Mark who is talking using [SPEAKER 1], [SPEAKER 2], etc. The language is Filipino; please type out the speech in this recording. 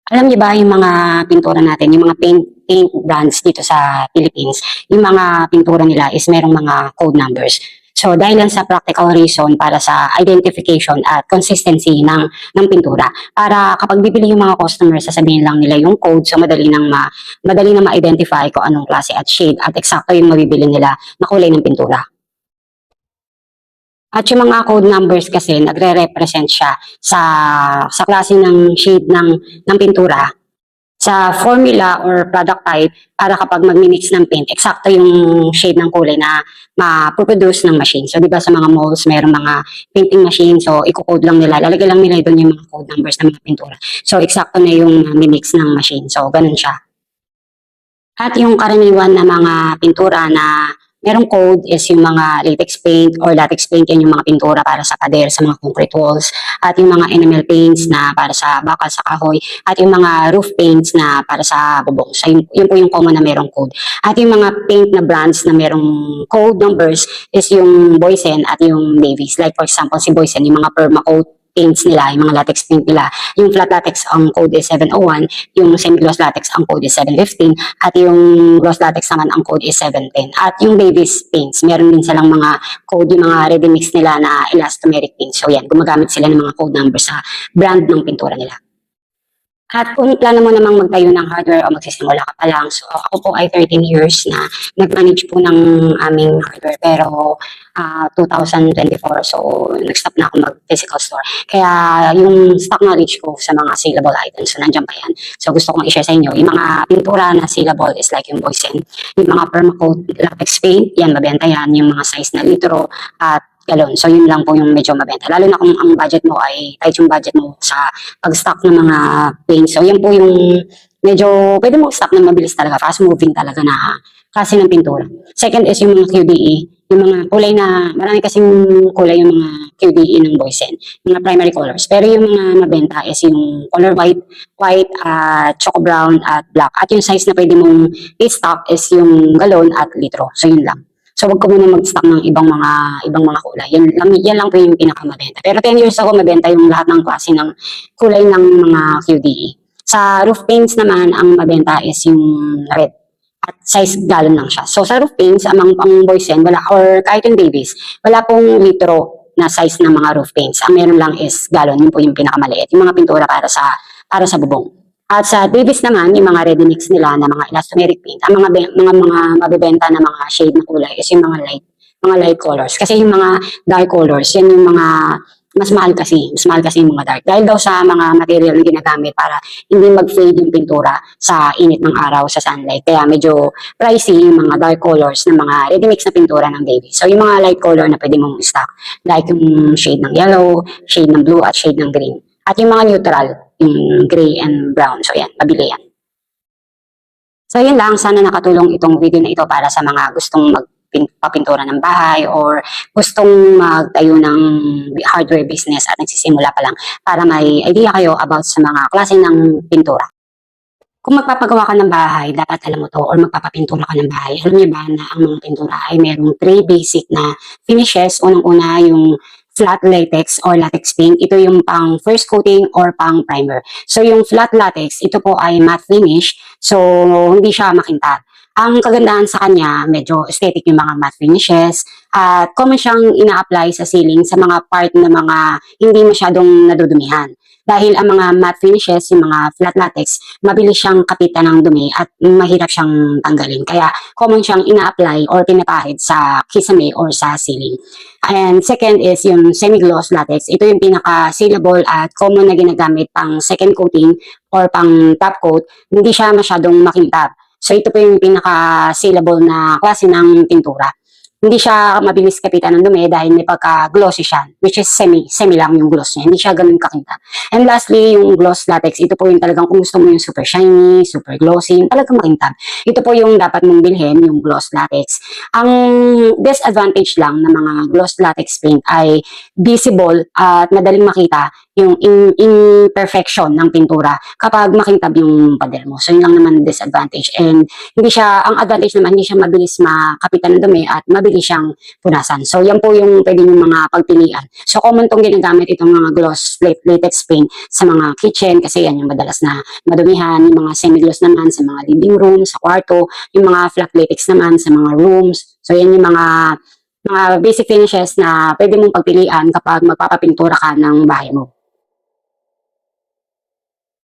[SPEAKER 1] Alam niyo ba yung mga pintura natin, yung mga paint brands dito sa Philippines, yung mga pintura nila is merong mga code numbers. So dahil lang sa practical reason para sa identification at consistency ng pintura. Para kapag bibili yung mga customers, sasabihin lang nila yung code, so madali na ma-identify kung anong klase at shade at eksakto yung mabibili nila na kulay ng pintura. At yung mga code numbers kasi nagre-represent siya sa klase ng shade ng pintura, sa formula or product type para kapag magmi-mix ng paint, eksakto yung shade ng kulay na ma-produce ng machine. So, di ba sa mga malls, mayroong mga painting machine. So, i-code lang nila. Lalagay lang nila doon yung mga code numbers ng mga pintura. So, eksakto na yung mix ng machine. So, ganun siya. At yung karaniwan na mga pintura na merong code is yung mga latex paint or latex paint, yan yung mga pintura para sa pader, sa mga concrete walls. At yung mga enamel paints na para sa bakal, sa kahoy. At yung mga roof paints na para sa bubong. So yun po yung common na merong code. At yung mga paint na brands na merong code numbers is yung Boysen at yung Davies. Like for example, si Boysen, yung mga permacoat paints nila, yung mga latex paint nila. Yung flat latex, ang code is 701, yung semi-gloss latex, ang code is 715, at yung gloss latex naman, ang code is 710. At yung Davis paints, meron din silang mga code, yung mga ready mix nila na elastomeric paints. So yan, gumagamit sila ng mga code numbers sa brand ng pintura nila. At kung plano mo namang magtayo ng hardware o magsisimula ka pa lang, so ako po ay 13 years na nag-manage po ng aming hardware, pero 2024, so nag-stop na ako mag-physical store. Kaya yung stock knowledge ko sa mga saleable items, so nandiyan pa yan. So gusto kong i-share sa inyo, yung mga pintura na saleable is like yung Boysen, yung mga permacoat latex paint, yan, mabenta yan, yung mga size na litro at galon. So yun lang po yung medyo mabenta. Lalo na kung ang budget mo ay tight yung budget mo sa pag-stock ng mga paint. So yan po yung medyo pwede mo stock na mabilis talaga, fast moving talaga na klase ng pintura. Second is yung mga QDE, yung mga kulay na, marami kasing kulay yung mga QDE ng Boysen, mga primary colors. Pero yung mga mabenta is yung color white, choco brown, at black. At yung size na pwede mong i-stock is yung galon at litro. So yun lang. So wag ko muna mag-stock ng ibang mga kulay. Yan lang po yung pinakamabenta. Pero 10 years ago mabenta yung lahat ng klase ng kulay ng mga QDE. Sa roof paints naman, ang mabenta is yung red. At size gallon lang siya. So sa roof paints, ang Boysen, wala, or kahit yung Davies, wala pong litro na size ng mga roof paints. Ang meron lang is gallon. Yun po yung pinakamaliit. Yung mga pintura para sa bubong. At sa Davis naman, yung mga ready mix nila na mga elastomeric paint, ang mga mabibenta na mga shade na kulay is yung mga light colors. Kasi yung mga dark colors, yan yung mga mas mahal kasi yung mga dark. Dahil daw sa mga material na ginagamit para hindi mag-fade yung pintura sa init ng araw, sa sunlight. Kaya medyo pricey yung mga dark colors ng mga ready mix na pintura ng Davis. So yung mga light color na pwede mong stock, like yung shade ng yellow, shade ng blue, at shade ng green. At yung mga neutral, yung gray and brown. So yan, mabili yan. So yun lang, sana nakatulong itong video na ito para sa mga gustong magpapintura ng bahay or gustong magtayo ng hardware business at nagsisimula pa lang para may idea kayo about sa mga klase ng pintura. Kung magpapagawa ka ng bahay, dapat alam mo to, or magpapapintura ka ng bahay. Alam niyo ba na ang mga pintura ay mayroong 3 basic na finishes. Unang-una yung flat latex or latex paint. Ito yung pang first coating or pang primer. So yung flat latex, ito po ay matte finish. So hindi siya makintab. Ang kagandahan sa kanya, medyo aesthetic yung mga matte finishes. At common siyang ina-apply sa ceiling sa mga part na mga hindi masyadong nadudumihan. Dahil ang mga matte finishes, yung mga flat latex, mabilis siyang kapitan ng dumi at mahirap siyang tanggalin. Kaya common siyang ina-apply or pinapahid sa kisame or sa ceiling. And second is yung semi-gloss latex. Ito yung pinaka-sealable at common na ginagamit pang second coating or pang top coat. Hindi siya masyadong makintab. So ito po yung pinaka-sealable na klase ng pintura. Hindi siya mabilis kapitan ng dumi dahil may pagka-glossy siya, which is semi lang yung gloss niya. Hindi siya ganun kakintab. And lastly, yung gloss latex, ito po yung talagang kung gusto mo yung super shiny, super glossy, talagang makintab. Ito po yung dapat mong bilhin, yung gloss latex. Ang disadvantage lang ng mga gloss latex paint ay visible at madaling makita yung imperfection ng pintura kapag makintab yung pader mo. So, yun lang naman disadvantage. And hindi siya, ang advantage naman, hindi siya mabilis makapitan ng dumi at mabilis siyang punasan. So, yan po yung pwede yung mga pagpilian. So, common tong ginagamit itong mga gloss latex paint sa mga kitchen kasi yan yung madalas na madumihan, yung mga semi-gloss naman sa mga living room, sa kwarto, yung mga flat latex naman sa mga rooms. So, yan yung mga basic finishes na pwede mong pagpilian kapag magpapapintura ka ng bahay mo.